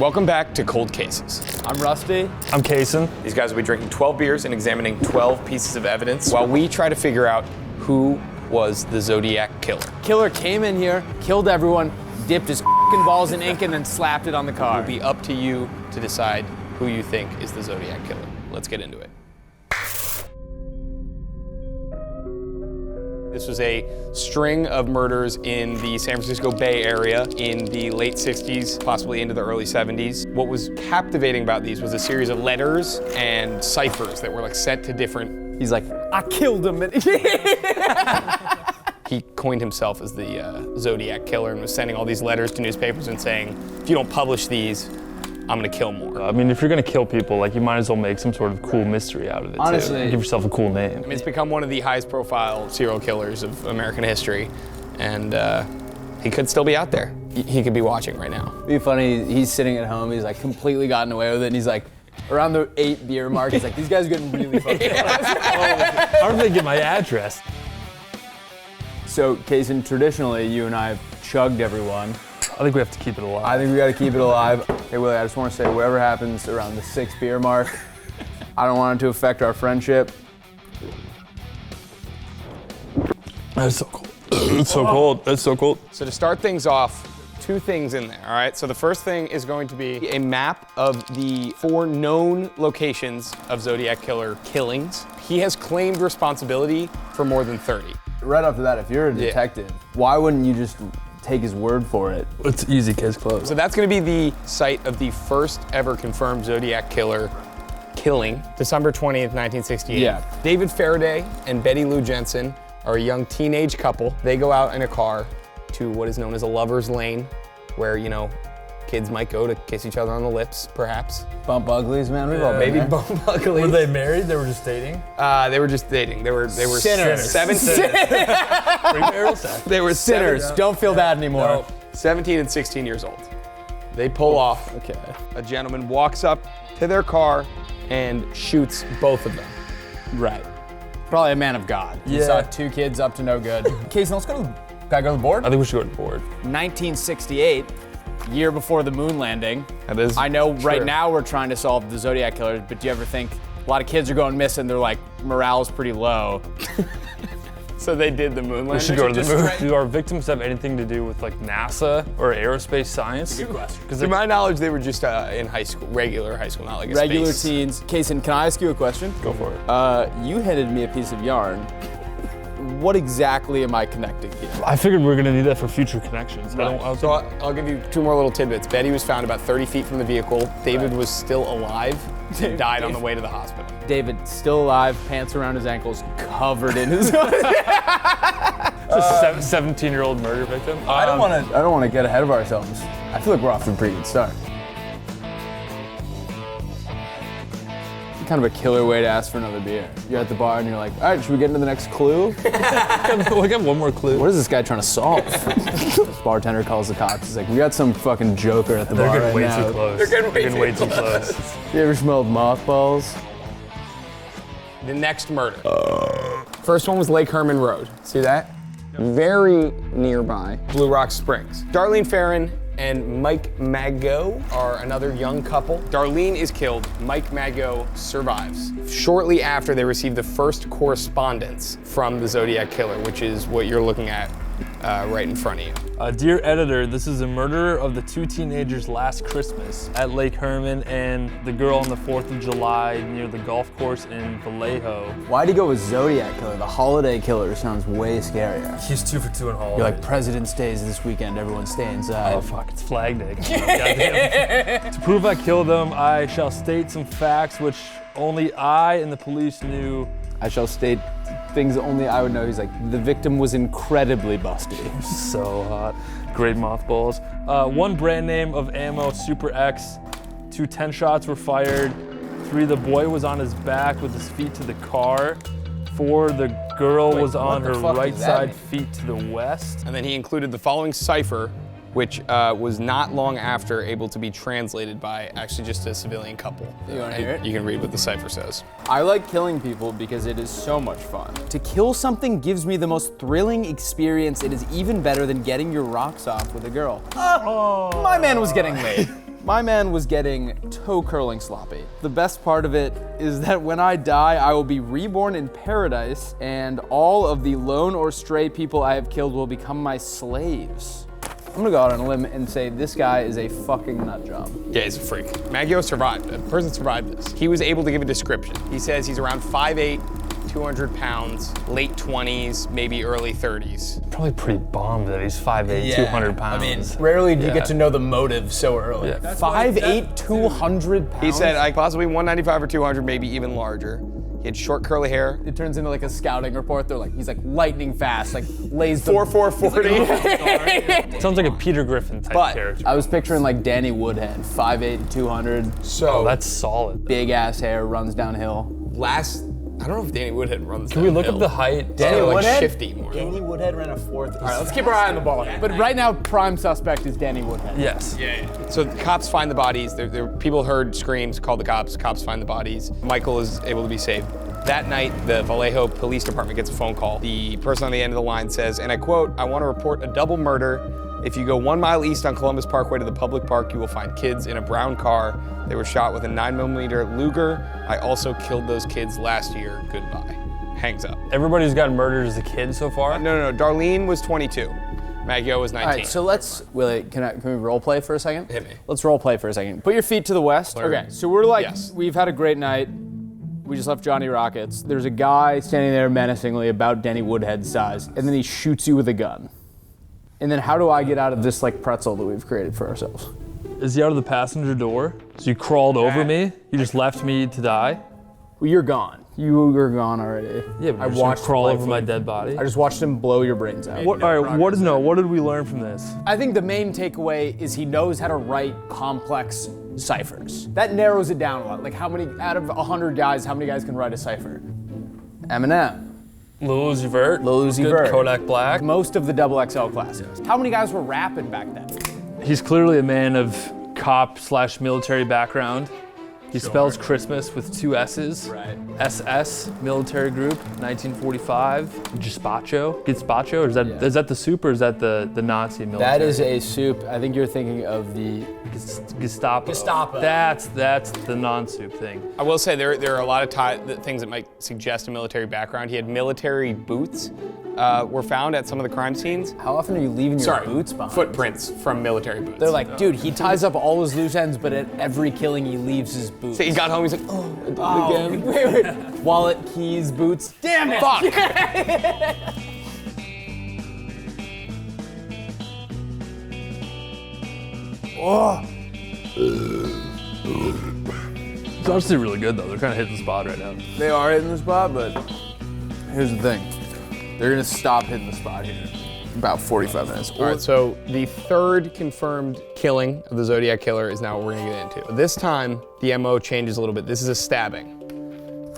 Welcome back to Cold Cases. I'm Rusty. I'm Cayson. These guys will be drinking 12 beers and examining 12 pieces of evidence while we try to figure out who was the Zodiac Killer. Killer came in here, killed everyone, dipped his f***ing balls in ink, and then slapped it on the car. It'll be up to you to decide who you think is the Zodiac Killer. Let's get into it. This was a string of murders in the San Francisco Bay Area in the late 60s, possibly into the early 70s. What was captivating about these was a series of letters and ciphers that were like sent to different... He's like, I killed him. He coined himself as the Zodiac Killer and was sending all these letters to newspapers and saying, if you don't publish these, I'm gonna kill more. I mean, if you're gonna kill people, like, you might as well make some sort of cool mystery out of it, honestly, too. Give yourself a cool name. I mean, it's become one of the highest profile serial killers of American history, and he could still be out there. He could be watching right now. It'd be funny, he's sitting at home, he's like completely gotten away with it, and he's like, around the 8 beer mark, he's like, these guys are getting really fucking How did they get my address? So, Cayson, traditionally, you and I have chugged everyone. I think we have to keep it alive. I think we gotta keep it alive. Hey, Willie, I just wanna say, whatever happens around the 6 beer mark, I don't want it to affect our friendship. That's so cold. It's so cold. That's so cold. So to start things off, 2 things in there, all right? So the first thing is going to be a map of the 4 known locations of Zodiac Killer killings. He has claimed responsibility for more than 30. Right after that, if you're a detective, why wouldn't you just take his word for it? It's easy, case closed. So that's gonna be the site of the first ever confirmed Zodiac Killer killing, December 20th, 1968. Yeah. David Faraday and Betty Lou Jensen are a young teenage couple. They go out in a car to what is known as a lover's lane, where, you know, kids might go to kiss each other on the lips, perhaps. Bump uglies, man. We've all been Maybe there. bump uglies. Were they married? They were just dating? They were just dating. They were Sinners. 17. They were Sinners, don't feel bad anymore. No, 17 and 16 years old. They pull off. Okay. A gentleman walks up to their car and shoots both of them. Right. Probably a man of God. He Yeah. saw 2 kids up to no good. Cayson, let's go to the board. I think we should go to the board. 1968, year before the moon landing. That is I know right true. now we're trying to solve the Zodiac Killer, but do you ever think a lot of kids are going missing, they're like, morale's pretty low? So they did the moon landing? We should go to the moon. Do our victims have anything to do with, like, NASA or aerospace science? Good question. To my knowledge, they were just in high school, regular high school, not like a Regular space. teens. Cayson, can I ask you a question? Go for it. You handed me a piece of yarn. What exactly am I connecting here? I figured we were gonna need that for future connections. So I'll give you 2 more little tidbits. Betty was found about 30 feet from the vehicle. David was still alive and died on the way to the hospital. David, still alive, pants around his ankles, covered in his. Just a 17-year-old murder victim. I don't want to get ahead of ourselves. I feel like we're off to a pretty good start. Kind of a killer way to ask for another beer. You're at the bar and you're like, all right, should we get into the next clue? We got one more clue. What is this guy trying to solve? This bartender calls the cops. He's like, we got some fucking joker at the bar right way now. too close. They're getting way too close. You ever smelled mothballs? The next murder. First one was Lake Herman Road. See that? Very nearby, Blue Rock Springs. Darlene Farron and Mike Mago are another young couple. Darlene is killed. Mike Mago survives. Shortly after, they receive the first correspondence from the Zodiac Killer, which is what you're looking at right in front of you. Dear editor, this is a murderer of the 2 teenagers last Christmas at Lake Herman and the girl on the 4th of July near the golf course in Vallejo. Why'd you go with Zodiac Killer? The Holiday Killer sounds way scarier. He's 2 for 2 in Holiday. You're like, President's Day is this weekend, everyone stay inside. Oh fuck, it's Flag Day. Goddamn. To prove I killed them, I shall state some facts which only I and the police knew. I shall state things only I would know. He's like, the victim was incredibly busty. So hot. Great mothballs. 1 brand name of ammo, Super X. 2 10 shots were fired. 3, the boy was on his back with his feet to the car. 4, the girl was on her right side, feet to the west. And then he included the following cipher, which was not long after able to be translated by actually just a civilian couple. You wanna hear it? You can read what the cipher says. I like killing people because it is so much fun. To kill something gives me the most thrilling experience. It is even better than getting your rocks off with a girl. My man was getting laid. My man was getting toe curling sloppy. The best part of it is that when I die, I will be reborn in paradise, and all of the lone or stray people I have killed will become my slaves. I'm gonna go out on a limb and say this guy is a fucking nut job. Yeah, he's a freak. Maggio survived. A person survived this. He was able to give a description. He says he's around 5'8", 200 pounds, late 20s, maybe early 30s. Probably pretty bummed that he's 5'8", 200 pounds. I mean, Rarely do you get to know the motive so early. Yeah. 5'8", 200 pounds. he said like possibly 195 or 200, maybe even larger. He had short curly hair. It turns into like a scouting report. They're like, he's like lightning fast, like lays the 4'4", 40. Sounds like a Peter Griffin type But- character. I was picturing like Danny Woodhead, 5'8", 200, So Oh, that's solid. big ass hair, runs downhill. I don't know if Danny Woodhead runs. Can we look up the height? Danny like Woodhead? shifty more. Danny Woodhead ran a 4th. All right, let's keep our eye on the ball. But right now, prime suspect is Danny Woodhead. Yes. So the cops find the bodies. People heard screams, called the cops. Cops find the bodies. Michael is able to be saved. That night, the Vallejo Police Department gets a phone call. The person on the end of the line says, and I quote, "I want to report a double murder. If you go 1 mile east on Columbus Parkway to the public park, you will find kids in a brown car. They were shot with a 9mm Luger. I also killed those kids last year. Goodbye." Hangs up. Everybody who's gotten murdered as a kid so far? No. Darlene was 22. Maggio was 19. All right, so let's, Willie, can we role play for a second? Hit me. Let's role play for a second. Put your feet to the west. Okay, so we're like, Yes. we've had a great night. We just left Johnny Rockets. There's a guy standing there menacingly about Danny Woodhead's size, and then he shoots you with a gun. And then how do I get out of this like pretzel that we've created for ourselves? Is he out of the passenger door? So you crawled over me? You just left me to die? Well, you're gone. You were gone already. Yeah, but I you're just watched gonna crawl life over my leave. dead body? I just watched him blow your brains out. What, all right, what did we learn from this? I think the main takeaway is he knows how to write complex ciphers. That narrows it down a lot. Like how many, out of 100 guys, how many guys can write a cipher? Eminem. Lil Uzi Vert? Lil Uzi Good. Vert. Kodak Black? Most of the XXL classes. How many guys were rapping back then? He's clearly a man of cop/military background. He spells Christmas with 2 S's. Right. SS, military group, 1945. Gazpacho? Gazpacho? Or is that the soup or is that the Nazi military? That is a soup. I think you're thinking of the Gestapo. Gestapo. That's the non-soup thing. I will say there are a lot of things that might suggest a military background. He had military boots were found at some of the crime scenes. How often are you leaving your boots behind? Footprints from military boots. They're like, dude, he ties up all his loose ends, but at every killing he leaves his boots. So he got home, he's like, oh, I did it again. Wait. Wallet, keys, boots. Damn it! Fuck. It's honestly really good though. They're kind of hitting the spot right now. They are hitting the spot, but here's the thing. They're gonna stop hitting the spot here in about 45 minutes. All right, so the third confirmed killing of the Zodiac Killer is now what we're gonna get into. This time, the MO changes a little bit. This is a stabbing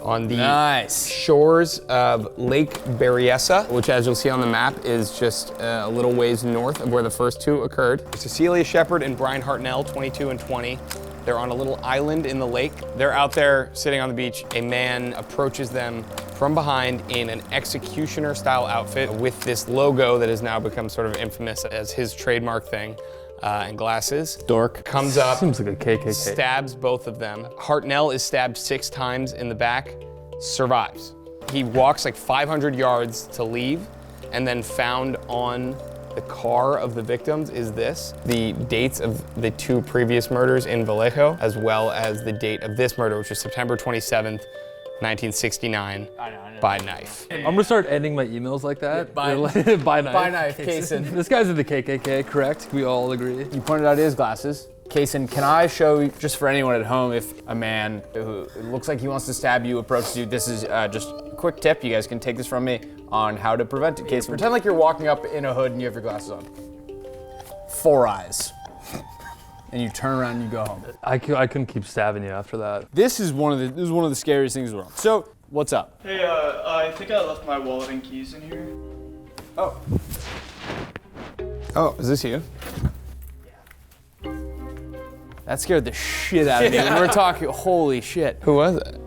on the Nice. shores of Lake Berryessa, which as you'll see on the map is just a little ways north of where the first 2 occurred. Cecilia Shepard and Brian Hartnell, 22 and 20. They're on a little island in the lake. They're out there sitting on the beach. A man approaches them from behind in an executioner style outfit with this logo that has now become sort of infamous as his trademark thing, and glasses. Dork. Comes up, Seems like a KKK. stabs both of them. Hartnell is stabbed 6 times in the back, survives. He walks like 500 yards to leave, and then found on the car of the victims is this. The dates of the 2 previous murders in Vallejo, as well as the date of this murder, which was September 27th, 1969, by knife. I'm gonna start ending my emails like that. By- by knife. By knife, Kayson. This guy's in the KKK, correct? We all agree. You pointed out his glasses. Kayson, can I show, just for anyone at home, if a man who it looks like he wants to stab you approaches you, this is just a quick tip, you guys can take this from me, on how to prevent it. Kayson, pretend like you're walking up in a hood and you have your glasses on. 4 eyes. And you turn around and you go home. I couldn't keep stabbing you after that. This is one of the scariest things in the world. So, what's up? Hey, I think I left my wallet and keys in here. Oh. Oh, is this you? That scared the shit out of me. When we're talking, holy shit. Who was it?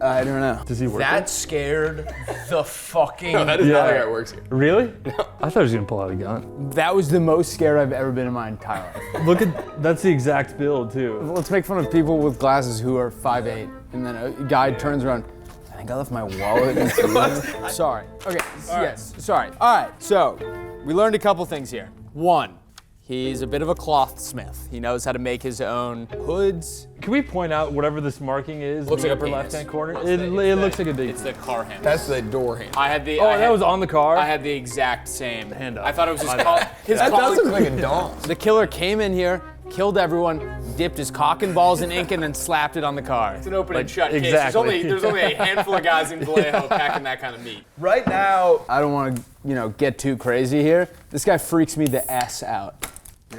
I don't know. Does he work? That scared the fucking. That is not how it works here. Really? I thought he was gonna pull out a gun. That was the most scared I've ever been in my entire life. Look at, that's the exact build too. Let's make fun of people with glasses who are 5'8", and then a guy turns around. I think I left my wallet in the Sorry. Okay. Yes. Sorry. All right. So we learned a couple things here. One, he's a bit of a clothsmith. He knows how to make his own hoods. Can we point out whatever this marking is Looks in the like a upper penis. left-hand corner? It looks like a big. It's the car handle. That's the door handle. I had the. Oh, that was on the car? I had the exact same. Hand up. I thought it was his My call. bad. His That colleague- does look like a dong. The killer came in here, killed everyone, dipped his cock and balls in ink, and then slapped it on the car. It's an open and shut case. exactly. There's only a handful of guys in Vallejo packing that kind of meat. Right now, I don't want to, get too crazy here. This guy freaks me the S out.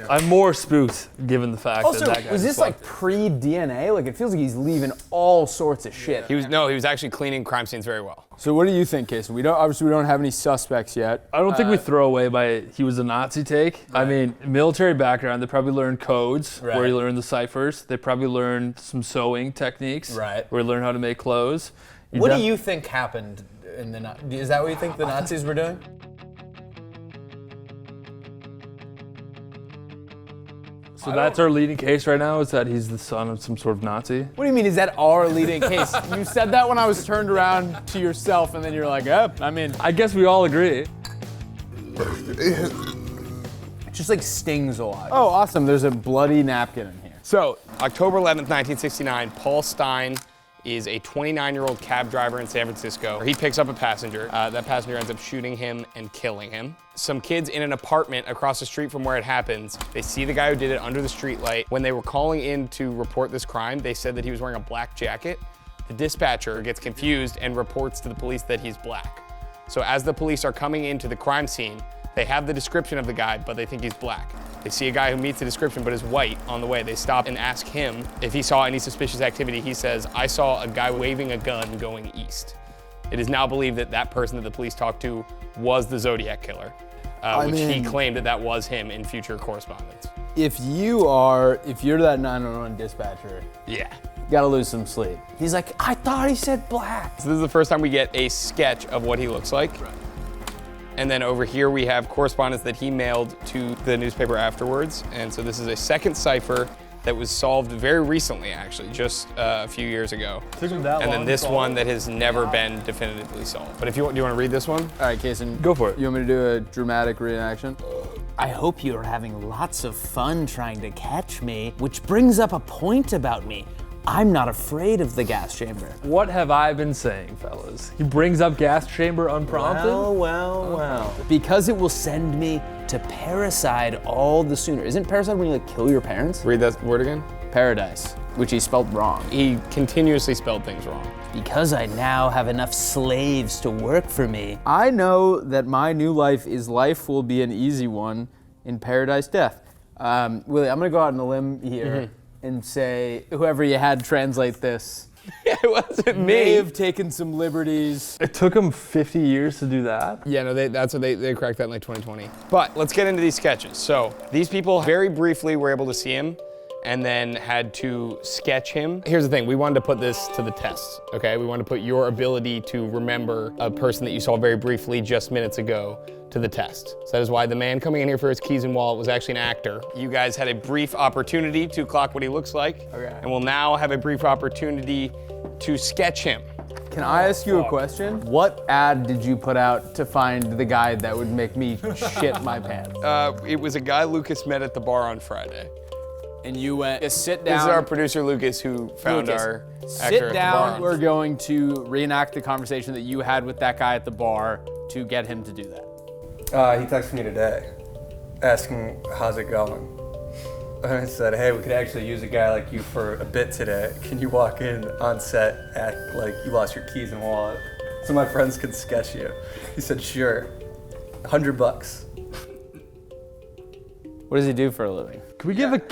I'm more spooked given the fact Also, that guy was this like pre-DNA? Like, it feels like he's leaving all sorts of shit. He was actually cleaning crime scenes very well. So what do you think, Kayson? We don't have any suspects yet. I don't think we throw away by he was a Nazi take. I mean, military background, they probably learned codes where he learned the ciphers. They probably learned some sewing techniques Right. where he learned how to make clothes. what do you think happened in the? Is that what you think the Nazis were doing? So that's our leading case right now, is that he's the son of some sort of Nazi? What do you mean, is that our leading case? You said that when I was turned around to yourself, and then you're like, I guess we all agree. it just like stings a lot. Oh, awesome, there's a bloody napkin in here. So, October 11th, 1969, Paul Stein is a 29-year-old cab driver in San Francisco. He picks up a passenger. That passenger ends up shooting him and killing him. Some kids in an apartment across the street from where it happens, they see the guy who did it under the streetlight. When they were calling in to report this crime, they said that he was wearing a black jacket. The dispatcher gets confused and reports to the police that he's black. So as the police are coming into the crime scene, they have the description of the guy, but they think he's black. They see a guy who meets the description but is white on the way. They stop and ask him if he saw any suspicious activity. He says, I saw a guy waving a gun going east. It is now believed that that person that the police talked to was the Zodiac Killer, which he claimed that was him in future correspondence. If you're that 911 dispatcher, Yeah. you gotta lose some sleep. He's like, I thought he said black. So this is the first time we get a sketch of what he looks like. Right. And then over here we have correspondence that he mailed to the newspaper afterwards. And so this is a second cipher that was solved very recently, actually, just a few years ago. Took him that long. And then this to solve one it? that has never been definitively solved. But if you want, do you want to read this one? All right, Kayson. Go for it. You want me to do a dramatic reenaction? I hope you're having lots of fun trying to catch me, which brings up a point about me. I'm not afraid of the gas chamber. What have I been saying, fellas? He brings up gas chamber unprompted? Well. Because it will send me to parricide all the sooner. Isn't parricide when you kill your parents? Read that word again. Paradise, which he spelled wrong. He continuously spelled things wrong. Because I now have enough slaves to work for me. I know that my new life will be an easy one in paradise death. Willie, I'm gonna go out on a limb here and say, whoever you had translate this It wasn't may have taken some liberties. It took him 50 years to do that? Yeah, no, that's what they cracked that in like 2020. But let's get into these sketches. So these people very briefly were able to see him and then had to sketch him. Here's the thing, we wanted to put this to the test, okay? We wanted to put your ability to remember a person that you saw very briefly just minutes ago to the test. So that is why the man coming in here for his keys and wallet was actually an actor. You guys had a brief opportunity to clock what he looks like, and we'll now have a brief opportunity to sketch him. Can I ask you a question? What ad did you put out to find the guy that would make me shit my pants? It was a guy Lucas met at the bar on Friday. And you went, sit down. This is our producer Lucas who found our actor Sit at the down, bar. we're going to reenact the conversation that you had with that guy at the bar to get him to do that. He texted me today, asking how's it going. And I said, hey, we could actually use a guy like you for a bit today. Can you walk in on set, act like you lost your keys and wallet, so my friends can sketch you? He said, sure, $100. What does he do for a living? Can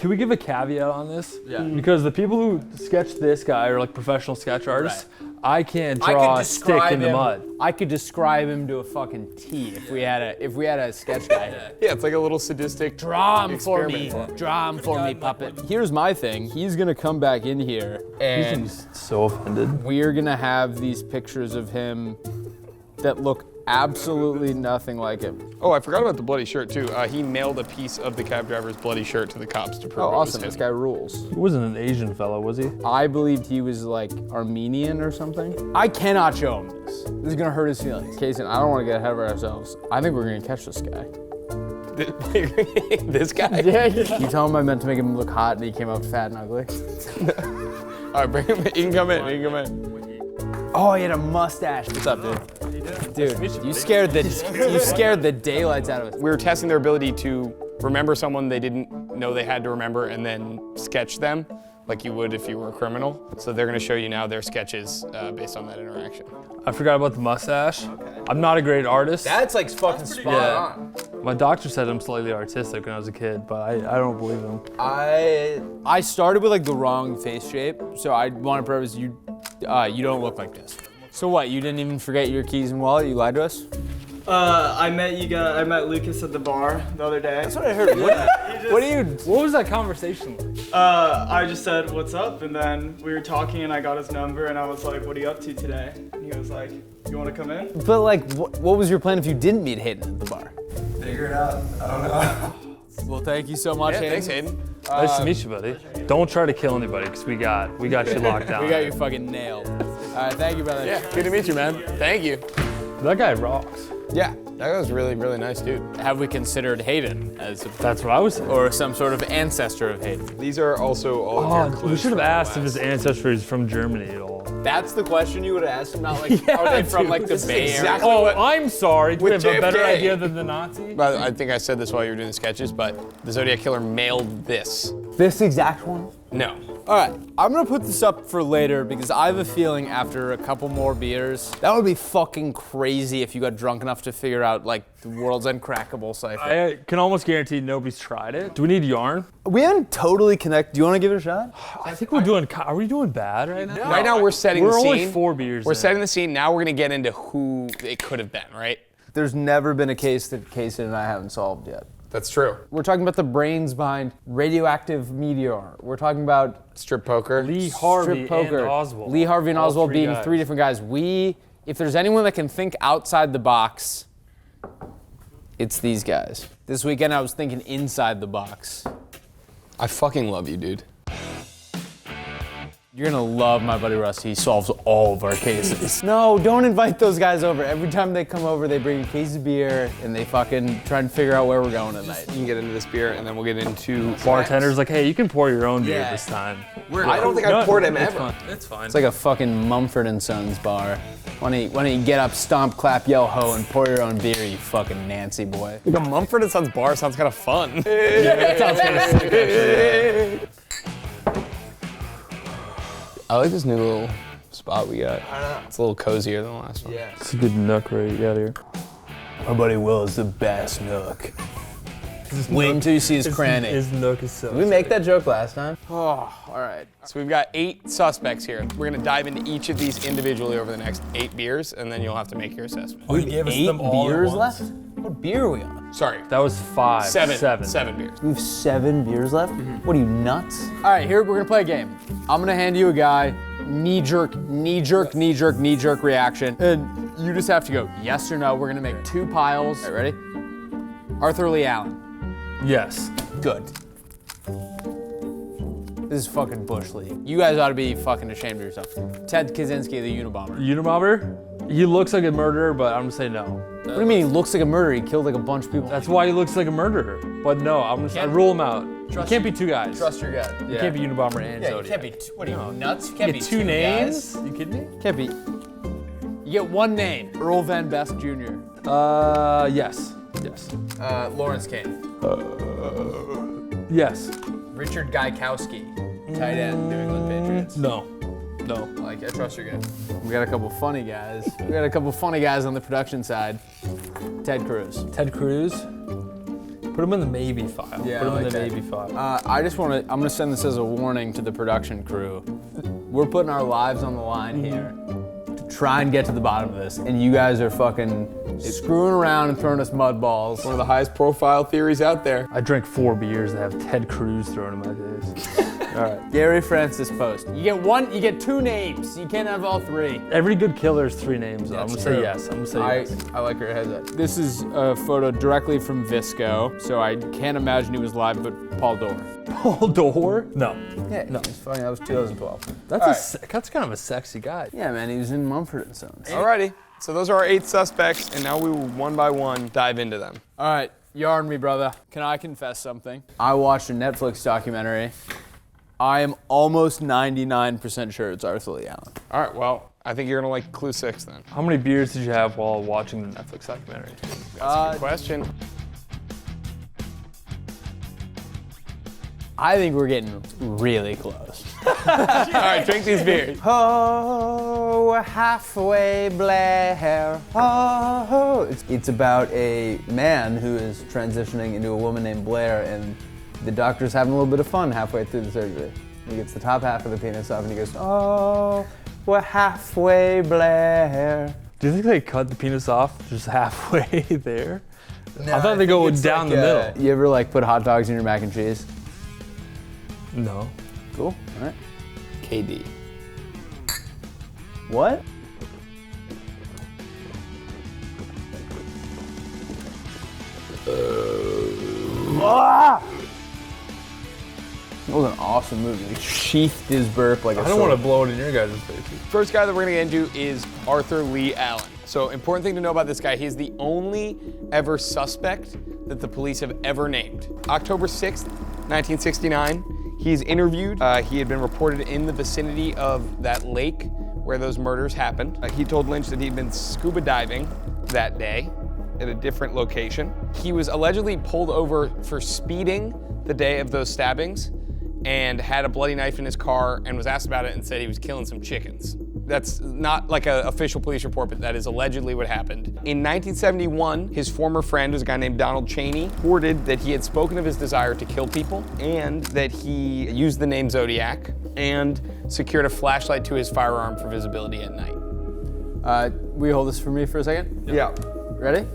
we give a caveat on this? Yeah. Because the people who sketch this guy are like professional sketch artists. I can't draw a stick in the mud. I could describe him to a fucking T if we had a sketch guy. Yeah, it's like a little sadistic. Draw him for me. experiment. Draw him for me, puppet. Here's my thing. He's gonna come back in here, and He's so offended. we're gonna have these pictures of him that look absolutely nothing like him. Oh, I forgot about the bloody shirt too. He mailed a piece of the cab driver's bloody shirt to the cops to prove Oh, it was awesome. him. This guy rules. He wasn't an Asian fellow, was he? I believed he was like Armenian or something. I cannot show him this. This is gonna hurt his feelings. Kayson, I don't wanna get ahead of ourselves. I think we're gonna catch this guy. This guy? Yeah. You tell him I meant to make him look hot and he came out fat and ugly? All right, bring him in. You can come in. You can come in. Oh, he had a mustache. What's up, dude? Dude, you scared the daylights out of us. We were testing their ability to remember someone they didn't know they had to remember and then sketch them like you would if you were a criminal. So they're gonna show you now their sketches based on that interaction. I forgot about the mustache. I'm not a great artist. That's like fucking spot on. My doctor said I'm slightly artistic when I was a kid, but I don't believe him. I started with like the wrong face shape, so I want to preface you don't look like this. So what, you didn't even forget your keys and wallet? You lied to us? I met Lucas at the bar the other day. That's what I heard. What was that conversation like? I just said, what's up? And then we were talking and I got his number and I was like, what are you up to today? And he was like, you want to come in? But like, what was your plan if you didn't meet Hayden at the bar? Figure it out. I don't know. Well, thank you so much, Yeah, Hayden. thanks, Hayden. Nice to meet you, buddy. Don't try to kill anybody, because we got you locked down. We got you fucking nailed. All right, thank you, brother. Yeah, good to meet you, man. Thank you. That guy rocks. Yeah, that was really, really nice, dude. Have we considered Hayden as That's what I was saying. or some sort of ancestor of Hayden? These are also all of your Oh, clues. we should have from asked if class. his ancestry is from Germany at all. That's the question you would have asked him, not like, are they from like the Bay Area? exactly Oh, what- I'm sorry. Do we have with a better JFK. idea than the Nazi? But I think I said this while you were doing the sketches, but the Zodiac Killer mailed this. This exact one? No. All right, I'm gonna put this up for later because I have a feeling after a couple more beers, that would be fucking crazy if you got drunk enough to figure out like the world's uncrackable cipher. I can almost guarantee nobody's tried it. Do we need yarn? We haven't totally connected. Do you want to give it a shot? I think we're doing. Are we doing bad right now? Right now we're setting We're the only scene. 4 beers We're in. setting the scene. Now we're gonna get into who it could have been, right? There's never been a case that Kayson and I haven't solved yet. That's true. We're talking about the brains behind radioactive meteor. We're talking about Strip poker. Lee Harvey strip poker. and Oswald. Lee Harvey and All Oswald being guys. 3 different guys. If there's anyone that can think outside the box, it's these guys. This weekend I was thinking inside the box. I fucking love you, dude. You're gonna love my buddy Russ. He solves all of our cases. No, don't invite those guys over. Every time they come over, they bring a case of beer and they fucking try and figure out where we're going tonight. You can get into this beer, and then we'll get into Bartender's like, hey, you can pour your own beer Yeah. this time. I don't think I've poured him it's ever. Fine. It's fine. It's like a fucking Mumford & Sons bar. Why don't you get up, stomp, clap, yell, ho, and pour your own beer, you fucking Nancy boy. Like a Mumford & Sons bar sounds kind of fun. I like this new little spot we got. It's a little cozier than the last one. Yeah. It's a good nook right here. My buddy Will is the best nook. Wait until you see his cranny. His nook is so. Did we make that joke last time? Oh, all right. So we've got 8 suspects here. We're gonna dive into each of these individually over the next 8 beers, and then you'll have to make your assessment. We gave us 8 them all at beers once. left? What beer are we on? Sorry, That was 5. 7 7 beers. We have 7 beers left? What are you, nuts? All right, here, we're gonna play a game. I'm gonna hand you a guy, knee-jerk reaction, and you just have to go yes or no. We're gonna make 2 piles. All right, ready? Arthur Lee Allen. Yes. Good. This is fucking Bush League. You guys ought to be fucking ashamed of yourself. Ted Kaczynski, the Unabomber. Unabomber? He looks like a murderer, but I'm gonna say no. What do you mean he looks like a murderer? He killed like a bunch of people. That's why he looks like a murderer. But no, I rule him out. You can't be 2 guys. Trust your gut. You can't be Unabomber and Yeah, you Zodiac. can't be. What are you nuts? You can't be You get 2 names? guys. You kidding me? Can't be. You get 1 name. Earl Van Best Jr. Yes. Yes. Lawrence Kane. Yes. Richard Gaikowski. Tight end, New England Patriots. No. No. Like, I trust your gut. We got a couple funny guys. We got a couple funny guys on the production side. Ted Cruz. Ted Cruz? Put him in the maybe file. Yeah, Put him I in like the that. maybe file. I just want to, I'm going to send this as a warning to the production crew. We're putting our lives on the line here. try and get to the bottom of this, and you guys are fucking screwing around and throwing us mud balls. One of the highest profile theories out there. I drank 4 beers that have Ted Cruz thrown in my face. All right, Gary Francis Poste. You get 2 names. You can't have all 3. Every good killer is 3 names. I'm gonna say yes. I'm gonna say yes. I like your heads up. This is a photo directly from Visco, so I can't imagine he was live, but Paul Doerr. Paul Doerr? No. Yeah, no. He's funny. That was 2012. That's kind of a sexy guy. Yeah, man, he was in Mumford & Sons. Alrighty, so those are our 8 suspects, and now we will one by one dive into them. All right, yarn me, brother. Can I confess something? I watched a Netflix documentary. I am almost 99% sure it's Arthur Lee Allen. All right, well, I think you're gonna like clue 6 then. How many beers did you have while watching the Netflix documentary? That's a good question. I think we're getting really close. All right, drink these beers. Oh, halfway Blair. Oh. It's about a man who is transitioning into a woman named Blair, and the doctor's having a little bit of fun halfway through the surgery. He gets the top half of the penis off and he goes, oh, we're halfway Blair. Do you think they cut the penis off just halfway there? No, I thought they think go it's down like, the middle. You ever like put hot dogs in your mac and cheese? No. Cool, all right. KD. What? That was an awesome movie. He sheathed his burp like a I don't want to blow it in your guys' faces. First guy that we're gonna get into is Arthur Lee Allen. So important thing to know about this guy, he's the only ever suspect that the police have ever named. October 6th, 1969, he's interviewed. He had been reported in the vicinity of that lake where those murders happened. He told Lynch that he'd been scuba diving that day at a different location. He was allegedly pulled over for speeding the day of those stabbings and had a bloody knife in his car and was asked about it and said he was killing some chickens. That's not like an official police report, but that is allegedly what happened. In 1971, his former friend was a guy named Donald Cheney, reported that he had spoken of his desire to kill people and that he used the name Zodiac and secured a flashlight to his firearm for visibility at night. Will you hold this for me for a second? Yeah. Ready?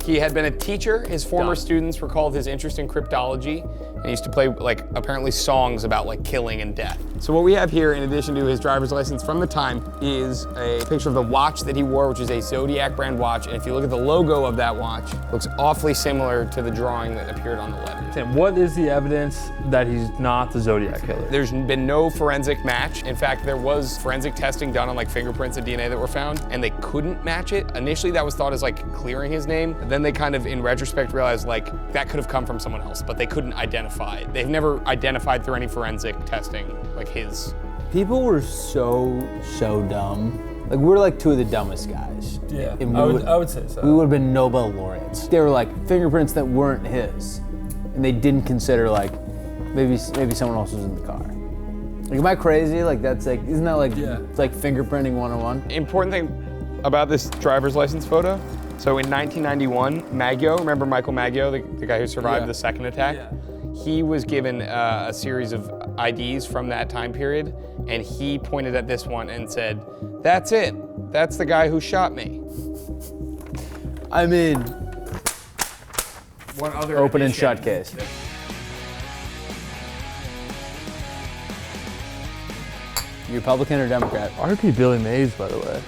He had been a teacher. His former students recalled his interest in cryptology, and he used to play, like, apparently songs about, like, killing and death. So what we have here, in addition to his driver's license from the time, is a picture of the watch that he wore, which is a Zodiac brand watch. And if you look at the logo of that watch, it looks awfully similar to the drawing that appeared on the letter. Tim, what is the evidence that he's not the Zodiac Killer? There's been no forensic match. In fact, there was forensic testing done on, like, fingerprints and DNA that were found, and they couldn't match it. Initially, that was thought as, like, clearing his name. Then they kind of, in retrospect, realized, like, that could have come from someone else, but they couldn't identify it. They've never identified through any forensic testing, like, his. People were so dumb. Like, we're like 2 of the dumbest guys. Yeah, And I would say so. We would have been Nobel laureates. They were like fingerprints that weren't his, and they didn't consider like maybe someone else was in the car. Like, am I crazy? Like, that's like, isn't that like, it's like fingerprinting 101? Important thing about this driver's license photo. So in 1991, Maggio, remember Michael Maggio, the guy who survived the second attack? Yeah. He was given a series of IDs from that time period, and he pointed at this one and said, "That's it. That's the guy who shot me." I mean, One other open and addition. shut case. You Republican or Democrat? R.I.P. Billy Mays, by the way.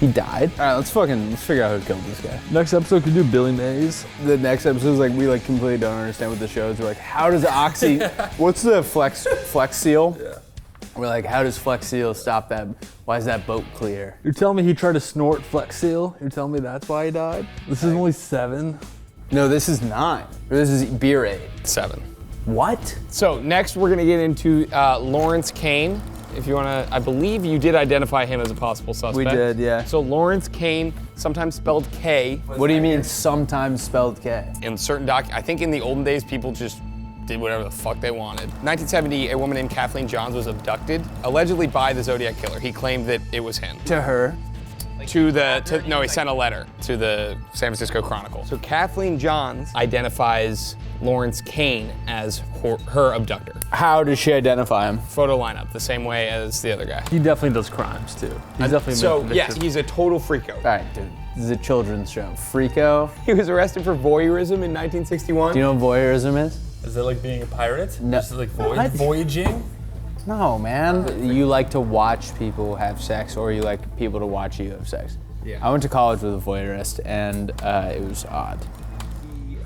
He died? All right, let's figure out who killed this guy. Next episode could do Billy Mays. The next episode is like, we like completely don't understand what the show is. We're like, how does Oxy, what's the Flex Seal? Yeah. We're like, how does Flex Seal stop that? Why is that boat clear? You're telling me he tried to snort Flex Seal? You're telling me that's why he died? This is only 7. No, this is 9. Or this is beer 8. 7. What? So next we're gonna get into Lawrence Kane. If you wanna, I believe you did identify him as a possible suspect. We did, yeah. So Lawrence Kane, sometimes spelled K. What do you mean sometimes spelled K? In certain I think in the olden days, people just did whatever the fuck they wanted. 1970, a woman named Kathleen Johns was abducted, allegedly by the Zodiac Killer. He claimed that it was him. To her. No, he sent a letter to the San Francisco Chronicle. So Kathleen Johns identifies Lawrence Kane as her abductor. How does she identify him? Photo lineup, the same way as the other guy. He definitely does crimes too. He's definitely So, been yes, convicted. he's a total freako. All right, dude. This is a children's show. Freako. He was arrested for voyeurism in 1961. Do you know what voyeurism is? Is it like being a pirate? No. Is it like What? voyaging? No, man. You like to watch people have sex, or you like people to watch you have sex. Yeah. I went to college with a voyeurist, and it was odd.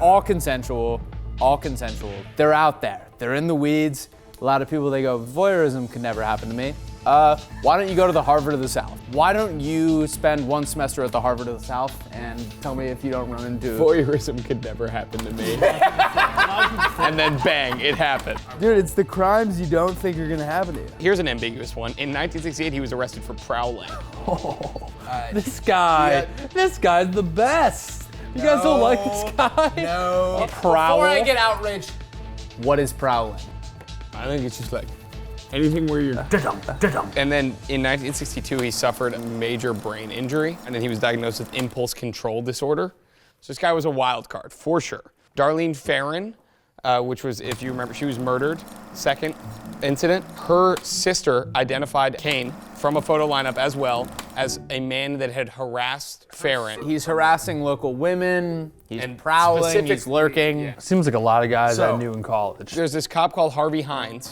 All consensual. All consensual. They're out there. They're in the weeds. A lot of people, they go, voyeurism could never happen to me. Why don't you go to the Harvard of the South? Why don't you spend one semester at the Harvard of the South and tell me if you don't run into... Voyeurism could never happen to me. And then bang, it happened. Dude, it's the crimes you don't think are gonna happen to you. Here's an ambiguous one. In 1968, he was arrested for prowling. This guy's the best. You guys don't like this guy? No. Prowl. Before I get outraged, what is prowling? I think it's just like anything where you're And then in 1962, he suffered a major brain injury, and then he was diagnosed with impulse control disorder. So this guy was a wild card, for sure. Darlene Ferrin, which was, if you remember, she was murdered, second incident. Her sister identified Kane from a photo lineup as well as a man that had harassed Ferrin. He's harassing local women, he's And prowling, he's specifically- lurking. yeah. Seems like a lot of guys So- I knew in college. There's this cop called Harvey Hines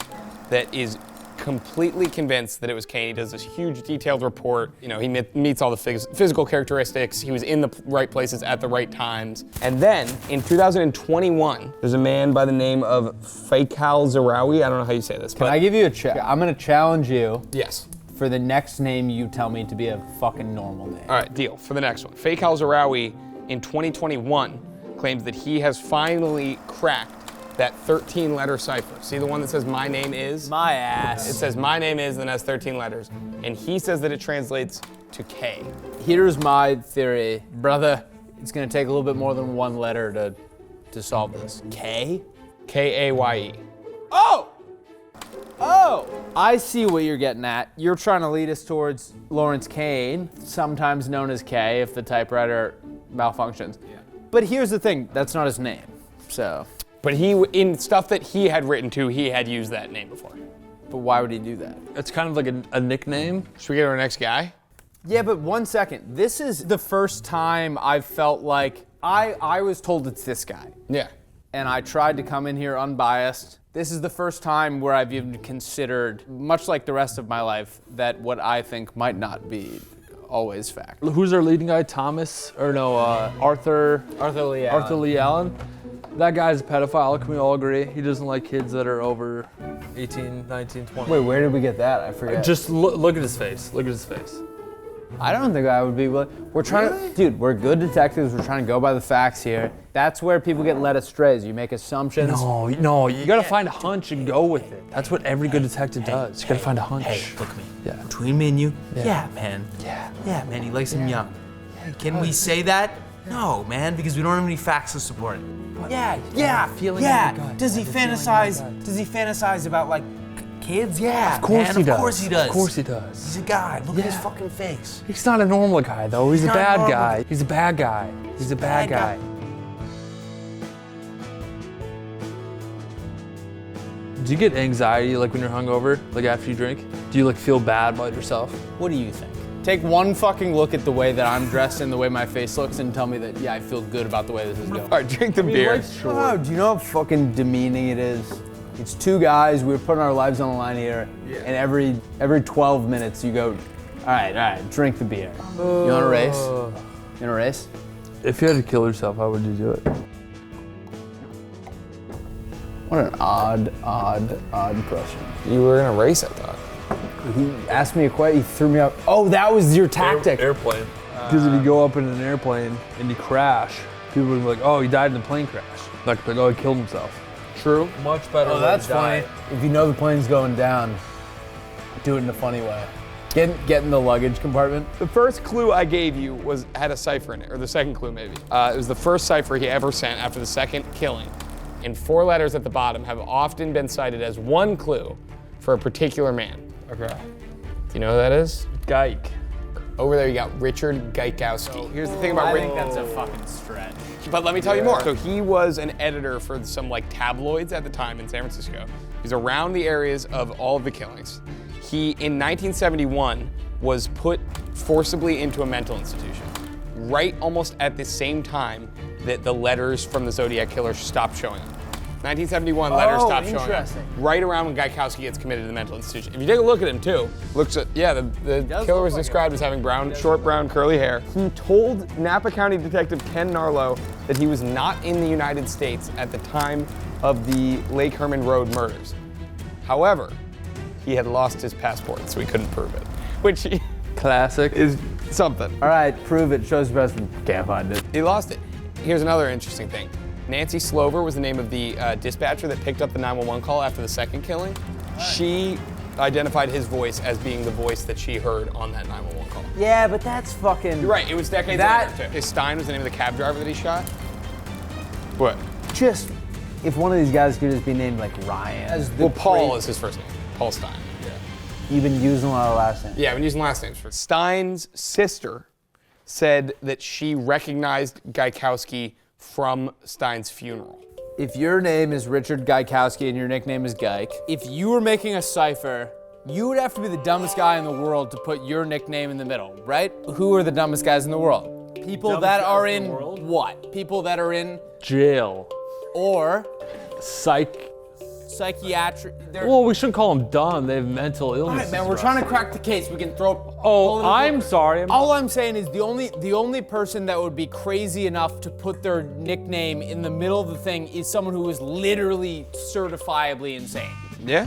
that is completely convinced that it was Kane. He does this huge detailed report. You know, he meets all the physical characteristics. He was in the right places at the right times. And then in 2021, there's a man by the name of Faikal Zarawi. I don't know how you say this. Can I give you a check? I'm gonna challenge you Yes. for the next name you tell me to be a fucking normal name. All right, deal. For the next one. Faikal Zarawi in 2021 claims that he has finally cracked that 13-letter cipher. See the one that says my name is? My ass. It says my name is, and then has 13 letters. And he says that it translates to K. Here's my theory, brother. It's gonna take a little bit more than one letter to solve this. K? K-A-Y-E. Oh! Oh! I see what you're getting at. You're trying to lead us towards Lawrence Kane, sometimes known as K if the typewriter malfunctions. Yeah. But here's the thing, that's not his name, so. But he, in stuff that he had written to, he had used that name before. But why would he do that? It's kind of like a nickname. Should we get to our next guy? Yeah, but 1 second. This is the first time I've felt like I was told it's this guy. Yeah. And I tried to come in here unbiased. This is the first time where I've even considered, much like the rest of my life, that what I think might not be always fact. Who's our leading guy? Arthur Arthur Lee Allen. Arthur Lee Allen. That guy's a pedophile, can we all agree? He doesn't like kids that are over 18, 19, 20. Wait, where did we get that? I forget. Just look at his face. Look at his face. I don't think I would be willing. We're trying to, dude, we're good detectives. We're trying to go by the facts here. That's where people get led astray. Is you make assumptions. No, you gotta find a hunch and go with it. That's what every good detective does. You gotta find a hunch. Hey, look at me. Yeah. Between me and you, yeah, man. Yeah. Yeah, man, he likes him young. Can we say that? No, man, because we don't have any facts to support it. Yeah. Does he fantasize about like kids? Yeah, Of course man, he does. Of course he does. Of course he does. He's a guy. Look at his Yeah. fucking face. He's not a normal guy though. He's a not bad normal. guy. He's a bad guy. He's a bad guy. Do you get anxiety like when you're hungover, like after you drink? Do you like feel bad about yourself? What do you think? Take one fucking look at the way that I'm dressed and the way my face looks and tell me that, yeah, I feel good about the way this is going. All right, drink the beer. Oh, do you know how fucking demeaning it is? It's two guys, we're putting our lives on the line here, and every 12 minutes you go, all right, drink the beer. You want a race? You want a race? If you had to kill yourself, how would you do it? What an odd question. You were in a race, I thought. He asked me a question, he threw me up. Oh, that was your tactic. Airplane. Because if you go up in an airplane and you crash, people would be like, oh, he died in a plane crash. Like, oh, he killed himself. True. Much better. Oh, that's funny. If you know the plane's going down, do it in a funny way. Get in the luggage compartment. The first clue I gave you had a cipher in it, or the second clue maybe. It was the first cipher he ever sent after the second killing. And 4 letters at the bottom have often been cited as one clue for a particular man. Okay. Do you know who that is? Gaik. Over there, you got Richard Gaikowski. Here's the thing about I Richard. think that's a fucking stretch. But let me tell you more. So he was an editor for some like tabloids at the time in San Francisco. He's around the areas of all of the killings. He, in 1971, was put forcibly into a mental institution, right almost at the same time that the letters from the Zodiac Killer stopped showing up. 1971, letters stopped showing up. Interesting. Right around when Gaikowski gets committed to the mental institution. If you take a look at him too, the killer was described as having short brown curly hair. He told Napa County Detective Ken Narlow that he was not in the United States at the time of the Lake Herman Road murders. However, he had lost his passport, so he couldn't prove it, which Classic. is something. All right, prove it. Shows the best. Can't find it. He lost it. Here's another interesting thing. Nancy Slover was the name of the dispatcher that picked up the 911 call after the second killing. She identified his voice as being the voice that she heard on that 911 call. Yeah, but that's fucking. You're right, it was decades later too. Stein was the name of the cab driver that he shot. What? Just if one of these guys could just be named like Ryan. Well, Paul is his first name. Paul Stein. You've been using a lot of last names. Yeah, I've been using last names for Stein's sister said that she recognized Gaikowski from Stein's funeral. If your name is Richard Gaikowski and your nickname is Gaik, if you were making a cipher, you would have to be the dumbest guy in the world to put your nickname in the middle, right? Who are the dumbest guys in the world? People that are in what? People that are in Jail. or Psychiatric. They're, Well, we shouldn't call them dumb. They have mental illness. all right, man, we're trying to crack the case. We can throw. Oh, I'm sorry. All I'm saying is the only person that would be crazy enough to put their nickname in the middle of the thing is someone who is literally certifiably insane. Yeah?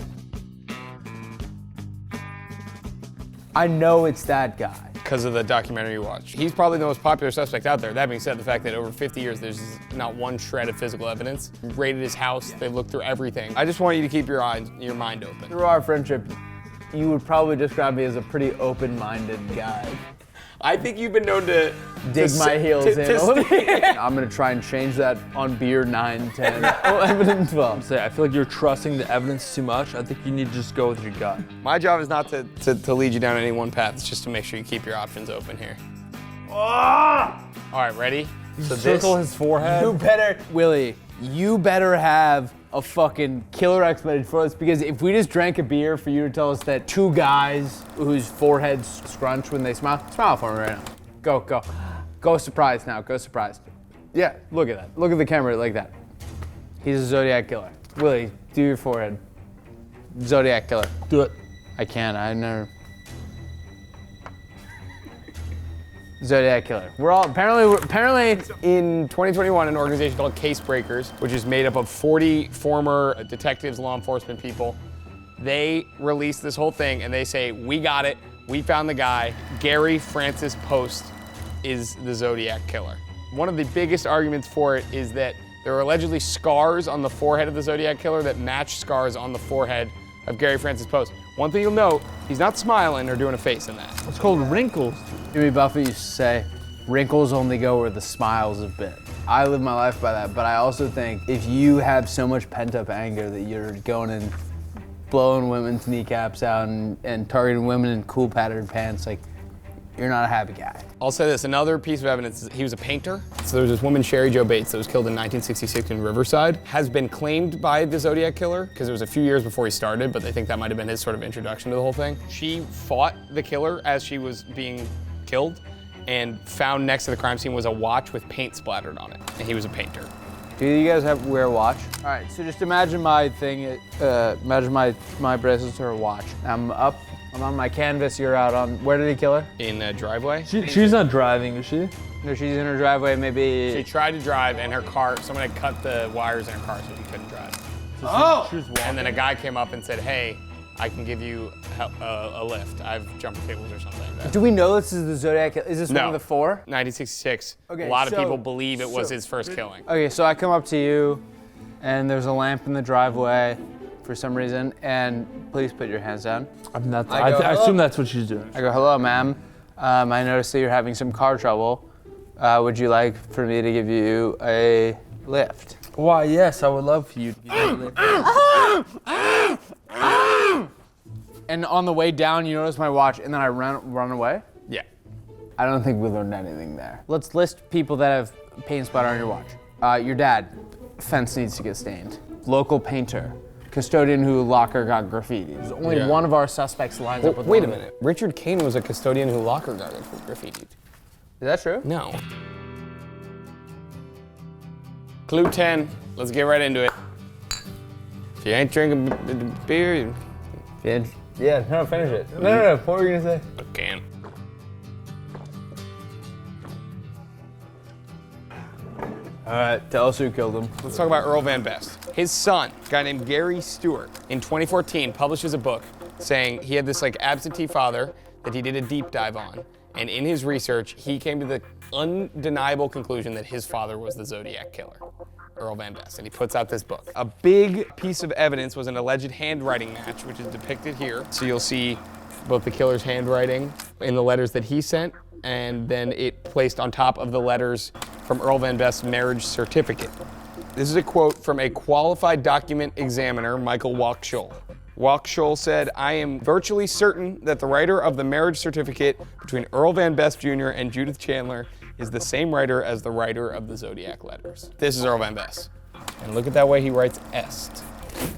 I know it's that guy. Because of the documentary you watched. He's probably the most popular suspect out there. That being said, the fact that over 50 years there's not one shred of physical evidence. Raided his house, they looked through everything. I just want you to keep your mind open. Through our friendship, you would probably describe me as a pretty open-minded guy. I think you've been known to Dig my heels in a little stay- bit. I'm gonna try and change that on beer 9, 10, 11, and 12. I feel like you're trusting the evidence too much. I think you need to just go with your gut. My job is not to lead you down any one path. It's just to make sure you keep your options open here. All right, ready? So Circle his forehead. You better, Willie, you better have a fucking killer explanation for us, because if we just drank a beer for you to tell us that two guys whose foreheads scrunch when they smile for me right now. Go surprised now, go surprised. Yeah, look at that. Look at the camera like that. He's a Zodiac Killer. Willie, do your forehead. Zodiac Killer. Do it. I can't, I never. Zodiac Killer. We're all, apparently. In 2021, an organization called Case Breakers, which is made up of 40 former detectives, law enforcement people, they released this whole thing and they say, we got it, we found the guy. Gary Francis Poste is the Zodiac Killer. One of the biggest arguments for it is that there are allegedly scars on the forehead of the Zodiac Killer that match scars on the forehead of Gary Francis Poste. One thing you'll note, he's not smiling or doing a face in that. It's called wrinkles. Jimmy Buffett used to say, wrinkles only go where the smiles have been. I live my life by that, but I also think if you have so much pent-up anger that you're going and blowing women's kneecaps out and targeting women in cool patterned pants, like, you're not a happy guy. I'll say this, another piece of evidence is he was a painter. So there was this woman, Sherry Jo Bates, that was killed in 1966 in Riverside, has been claimed by the Zodiac Killer, because it was a few years before he started, but they think that might have been his sort of introduction to the whole thing. She fought the killer as she was being killed, and found next to the crime scene was a watch with paint splattered on it, and he was a painter. Do you guys wear a watch? All right, so just imagine my thing, imagine my bracelets are a watch. I'm up, I'm on my canvas, you're out on, where did he kill her? In a driveway. She's not driving, is she? No, she's in her driveway, maybe. She tried to drive, and her car, someone had cut the wires in her car so she couldn't drive. She was walking. And then a guy came up and said, hey, I can give you a lift. I've jumped tables or something like that. Do we know this is the Zodiac Killer? Is this one of the four? 1966. Okay, a lot of so- people believe it was his first killing. Okay, so I come up to you, and there's a lamp in the driveway for some reason, and please put your hands down. I assume that's what she's doing. I go, hello, ma'am. I noticed that you're having some car trouble. Would you like for me to give you a lift? Why, yes, I would love for you to give me a lift. And on the way down, you notice my watch, and then I run away? Yeah. I don't think we learned anything there. Let's list people that have paint splatter on your watch. Your dad, fence needs to get stained. Local painter, custodian who locker got graffiti. There's only one of our suspects lines up with Wait a one of minute. Richard Kane was a custodian who locker got graffitied. Is that true? No. Clue 10. Let's get right into it. If you ain't drinking beer, you Yeah, no, finish it. No. What were you gonna say? can't. All right, tell us who killed him. Let's talk about Earl Van Best. His son, a guy named Gary Stewart, in 2014 publishes a book saying he had this like absentee father that he did a deep dive on. And in his research, he came to the undeniable conclusion that his father was the Zodiac Killer, Earl Van Best, and he puts out this book. A big piece of evidence was an alleged handwriting match, which is depicted here. So you'll see both the killer's handwriting in the letters that he sent, and then it placed on top of the letters from Earl Van Best's marriage certificate. This is a quote from a qualified document examiner, Michael Walkschul. Walkschul said, "I am virtually certain that the writer of the marriage certificate between Earl Van Best Jr. and Judith Chandler is the same writer as the writer of the Zodiac letters." This is Earl Van Best. And look at that way he writes est.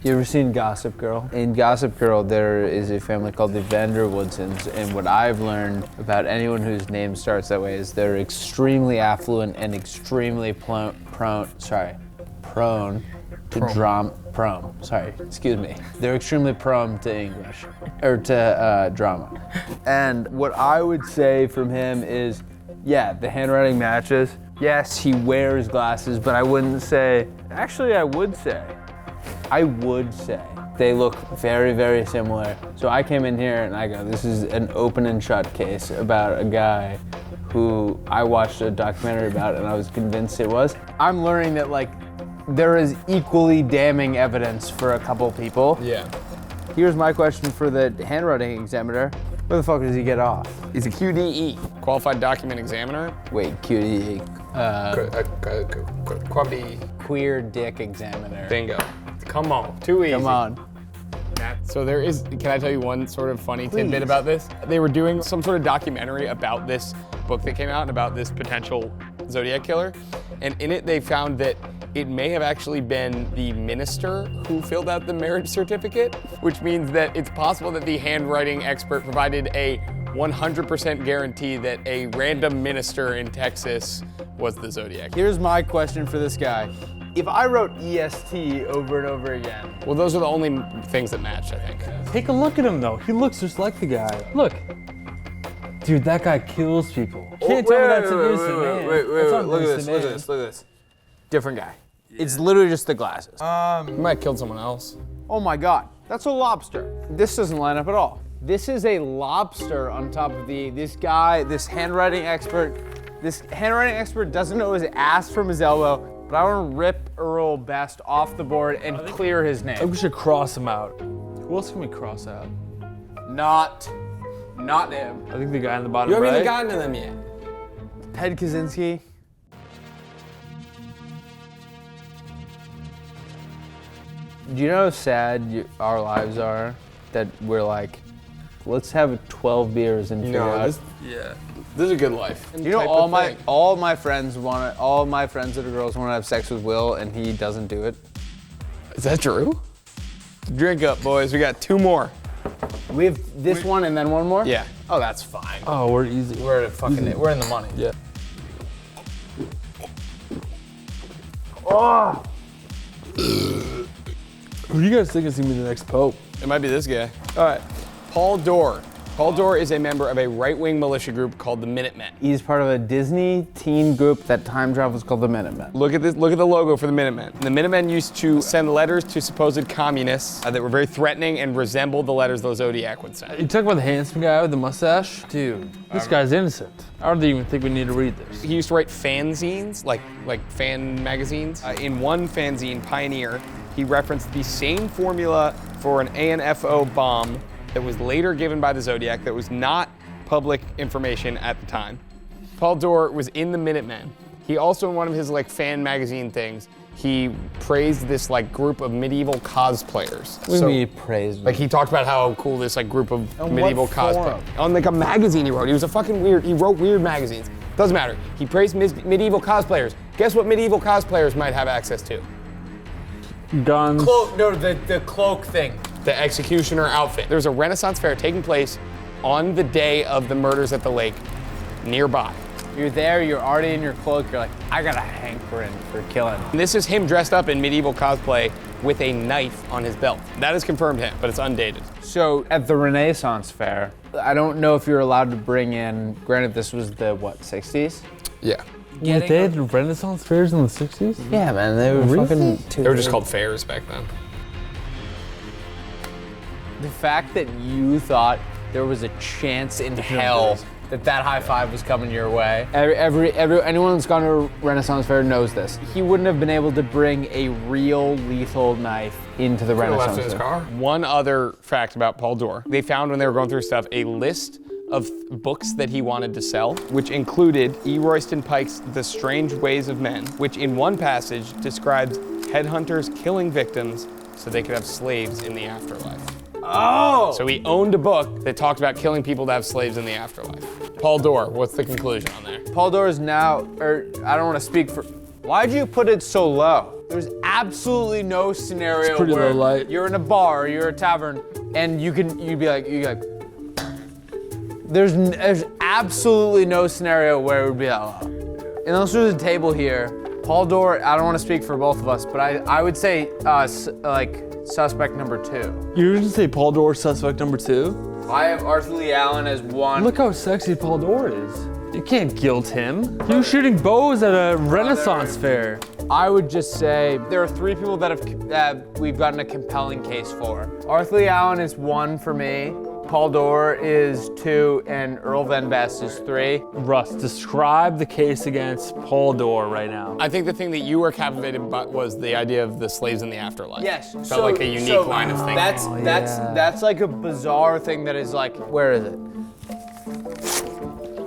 You ever seen Gossip Girl? In Gossip Girl, there is a family called the Vanderwoodsons, and what I've learned about anyone whose name starts that way is they're extremely affluent and extremely prone to They're extremely prone to English, or to drama. And what I would say from him is, yeah, the handwriting matches. Yes, he wears glasses, but I wouldn't say, actually I would say they look very, very similar. So I came in here and I go, this is an open and shut case about a guy who I watched a documentary about and I was convinced it was. I'm learning that like, there is equally damning evidence for a couple people. Yeah. Here's my question for the handwriting examiner. Where the fuck does he get off? He's a QDE, qualified document examiner. Wait, QDE. Quabdi. Queer dick examiner. Bingo. Come on, too easy. Come on. So there is, can I tell you one sort of funny tidbit about this? They were doing some sort of documentary about this book that came out and about this potential Zodiac killer. And in it, they found that it may have actually been the minister who filled out the marriage certificate, which means that it's possible that the handwriting expert provided a 100% guarantee that a random minister in Texas was the Zodiac. Here's my question for this guy. If I wrote EST over and over again. Well, those are the only things that matched, I think. Take a look at him though. He looks just like the guy. Look. Dude, that guy kills people. Can't tell me that's an innocent man. Look at this. Different guy. It's literally just the glasses. He might have killed someone else. Oh my God, that's a lobster. This doesn't line up at all. This is a lobster on top of this handwriting expert. This handwriting expert doesn't know his ass from his elbow, but I want to rip Earl Best off the board and clear his I think name. we should cross him out. Who else can we cross out? Not him. I think the guy in the bottom You haven't right. even gotten to them yet. Ted Kaczynski. Do you know how sad our lives are? That we're like, let's have 12 beers and figure out. This is a good life. You know, all my friends that are girls want to have sex with Will, and he doesn't do it. Is that true? Drink up, boys. We got 2 more. We have this one and then one more. Yeah. Oh, that's fine. Oh, we're easy. We're in the money. Yeah. Oh. Who do you guys think is gonna be the next pope? It might be this guy. All right. Paul Doerr. Paul Doerr is a member of a right-wing militia group called the Minutemen. He's part of a Disney teen group that time travels called the Minutemen. Look at this. Look at the logo for the Minutemen. The Minutemen used to send letters to supposed communists that were very threatening and resembled the letters the Zodiac would send. You talking about the handsome guy with the mustache? Dude, this guy's innocent. I don't even think we need to read this. He used to write fanzines, like fan magazines. In one fanzine, Pioneer, he referenced the same formula for an ANFO bomb that was later given by the Zodiac that was not public information at the time. Paul Doerr was in the Minutemen. He also, in one of his fan magazine things, he praised this like group of medieval cosplayers. What do you mean praised? Like he talked about how cool this like group of medieval what cosplay forum? on like a magazine he wrote. He was a fucking weird. He wrote weird magazines. Doesn't matter. He praised medieval cosplayers. Guess what medieval cosplayers might have access to? Guns. Cloak, no, the cloak thing. The executioner outfit. There's a Renaissance fair taking place on the day of the murders at the lake nearby. You're there, you're already in your cloak, you're like, I got a hankering for killing. And this is him dressed up in medieval cosplay with a knife on his belt. That is confirmed him, but it's undated. So at the Renaissance fair, I don't know if you're allowed to bring in, granted this was the, what, 60s? Yeah. They had Renaissance fairs in the 60s? Yeah, man, they were fucking... They were just called fairs back then. The fact that you thought there was a chance in hell that high five was coming your way. Anyone that's gone to a Renaissance fair knows this. He wouldn't have been able to bring a real lethal knife into the Renaissance fair. One other fact about Paul Doerr. They found when they were going through stuff a list of books that he wanted to sell, which included E. Royston Pike's The Strange Ways of Men, which in one passage describes headhunters killing victims so they could have slaves in the afterlife. Oh! So he owned a book that talked about killing people to have slaves in the afterlife. Paul Doerr, what's the conclusion on there? Paul Doerr is now, I don't want to speak for, why'd you put it so low? There's absolutely no scenario pretty where low light. you're in a bar, or you're a tavern, and you'd be like, there's absolutely no scenario where it would be that low. Unless there's a table here, Paul Doerr, I don't want to speak for both of us, but I would say suspect number 2. You were gonna say Paul Doerr suspect number 2? I have Arthur Lee Allen as 1. Look how sexy Paul Doerr is. You can't guilt him. He was shooting bows at a Renaissance fair. I would just say there are 3 people that we've gotten a compelling case for. Arthur Lee Allen is 1 for me. Paul Doerr is 2, and Earl Van Best is 3. Russ, describe the case against Paul Doerr right now. I think the thing that you were captivated by was the idea of the slaves in the afterlife. Yes. Felt like a unique line of thinking. That's like a bizarre thing that is like, where is it?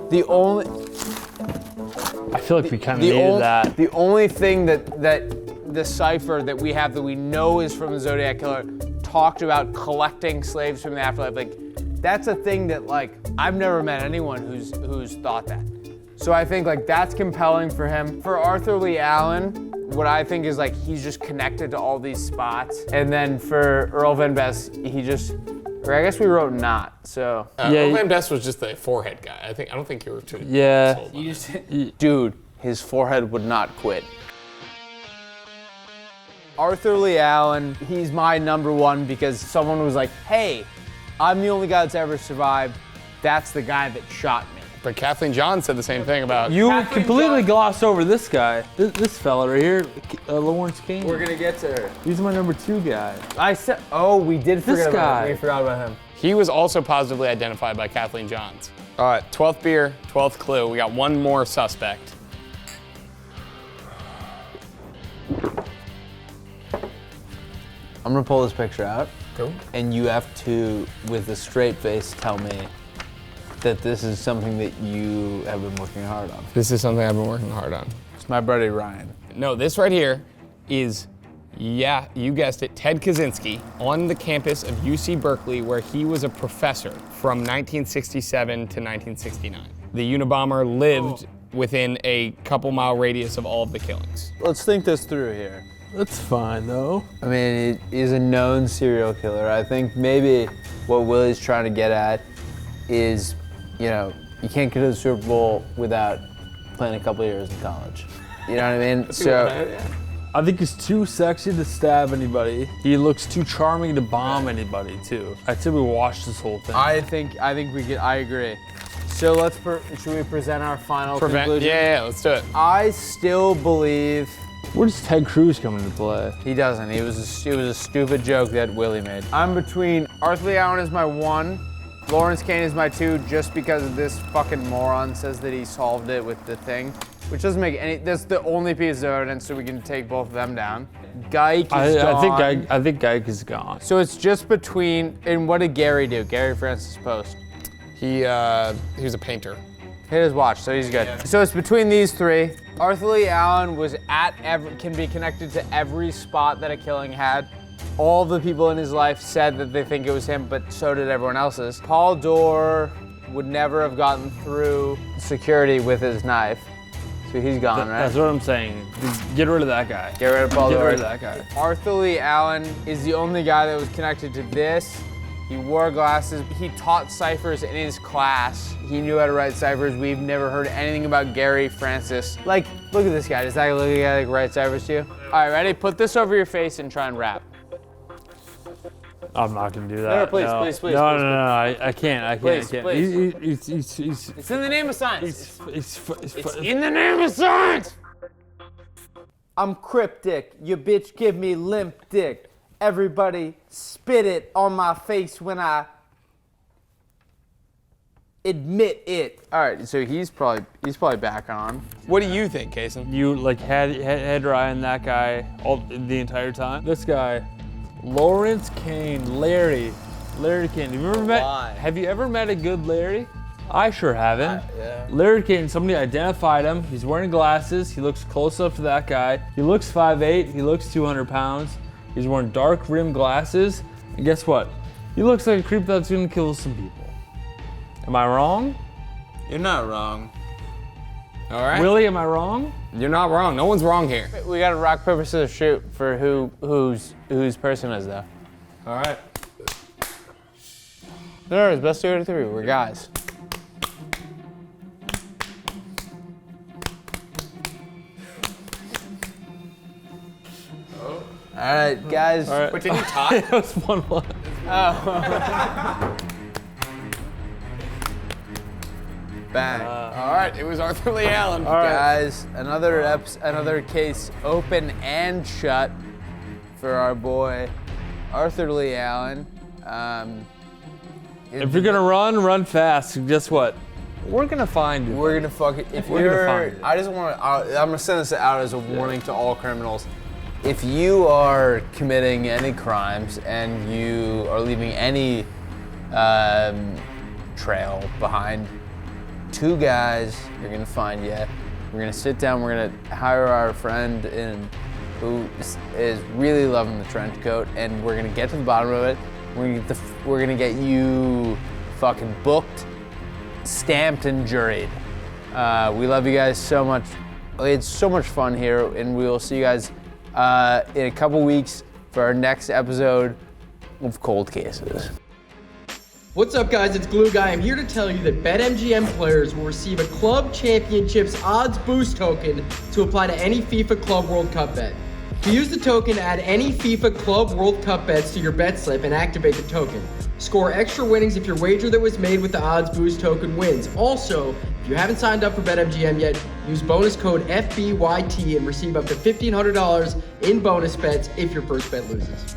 The only I feel like we kind of needed that. The only thing that the cipher that we have that we know is from the Zodiac Killer talked about collecting slaves from the afterlife. Like, that's a thing that like I've never met anyone who's thought that. So I think like that's compelling for him. For Arthur Lee Allen, what I think is like he's just connected to all these spots. And then for Earl Van Best, I guess we wrote not. So Earl Van Best was just the forehead guy. I don't think you were too. Yeah. sold on it. dude, his forehead would not quit. Arthur Lee Allen, he's my number 1 because someone was like, hey, I'm the only guy that's ever survived. That's the guy that shot me. But Kathleen John said the same thing about. You Kathleen completely John- glossed over this guy. This fella right here, Lawrence Kane. We're gonna get to her. He's my number 2 guy. I said, we did forget about guy. him. We forgot about him. He was also positively identified by Kathleen Johns. All right, 12th beer, 12th clue. We got one more suspect. I'm gonna pull this picture out. Cool. And you have to, with a straight face, tell me that this is something that you have been working hard on. This is something I've been working hard on. It's my buddy Ryan. No, this right here is, yeah, you guessed it, Ted Kaczynski on the campus of UC Berkeley, where he was a professor from 1967 to 1969. The Unabomber lived within a couple mile radius of all of the killings. Let's think this through here. That's fine though. I mean, he's a known serial killer. I think maybe what Willy's trying to get at is, you can't get to the Super Bowl without playing a couple years in college. You know what I mean? So, I think he's too sexy to stab anybody. He looks too charming to bomb anybody too. I'd say we watch this whole thing. I agree. So should we present our final conclusion? Yeah, let's do it. I still believe Where does Ted Cruz come into play? he doesn't. It was a stupid joke that Willy made. I'm between Arthur Lee Allen is my 1, Lawrence Kane is my 2, just because this fucking moron says that he solved it with the thing, which doesn't make any. That's the only piece of evidence, so we can take both of them down. Gaik is gone. I think Gaik is gone. So it's just between. And what did Gary do? Gary Francis Poste. He was a painter. Hit his watch, so he's good. So it's between these three. Arthur Lee Allen was can be connected to every spot that a killing had. All the people in his life said that they think it was him, but so did everyone else's. Paul Doerr would never have gotten through security with his knife. So he's gone, right? That's what I'm saying. Get rid of that guy. Get rid of Paul Doerr. Get rid of that guy. Arthur Lee Allen is the only guy that was connected to this. He wore glasses. He taught ciphers in his class. He knew how to write ciphers. We've never heard anything about Gary Francis. Like, look at this guy. Does that look like a guy that writes ciphers to you? All right, ready? Put this over your face and try and rap. I'm not gonna do that. No, please. No, I can't. Please. He's It's in the name of science. it's In the name of science! I'm cryptic. Your bitch give me limp dick. Everybody spit it on my face when I admit it. All right, so he's probably back on. What do you think, Kayson? You like had your eye on that guy the entire time. This guy, Lawrence Kane, Larry Kane. Have you ever met a good Larry? I sure haven't. Yeah. Larry Kane, somebody identified him. He's wearing glasses. He looks close up to that guy. He looks 5'8". He looks 200 pounds. He's wearing dark rimmed glasses. And guess what? He looks like a creep that's gonna kill some people. Am I wrong? You're not wrong. All right. Willie, am I wrong? You're not wrong. No one's wrong here. We got a rock, paper, scissors, shoot for whose person is though. All right. No, it's best 2 out of 3. We're guys. All right, guys. All right. But didn't you tie? It was 1-1. Bang. All right, it was Arthur Lee Allen. Guys, another case open and shut for our boy Arthur Lee Allen. If you're gonna run fast. Guess what? We're gonna find you. We're gonna fuck it. If We're gonna you're, find you. I just want to. I'm gonna send this out as a warning to all criminals. If you are committing any crimes and you are leaving any trail behind, 2 guys are gonna find you. We're gonna sit down. We're gonna hire our friend who is really loving the trench coat, and we're gonna get to the bottom of it. We're gonna get you fucking booked, stamped, and juried. We love you guys so much. It's so much fun here, and we will see you guys in a couple weeks for our next episode of Cold Cases. What's up, guys? It's Glue Guy. I'm here to tell you that BetMGM players will receive a Club Championships odds boost token to apply to any FIFA Club World Cup bet. To use the token, add any FIFA Club World Cup bets to your bet slip and activate the token. Score extra winnings if your wager that was made with the odds boost token wins. Also, if you haven't signed up for BetMGM yet, use bonus code FBYT and receive up to $1,500 in bonus bets if your first bet loses.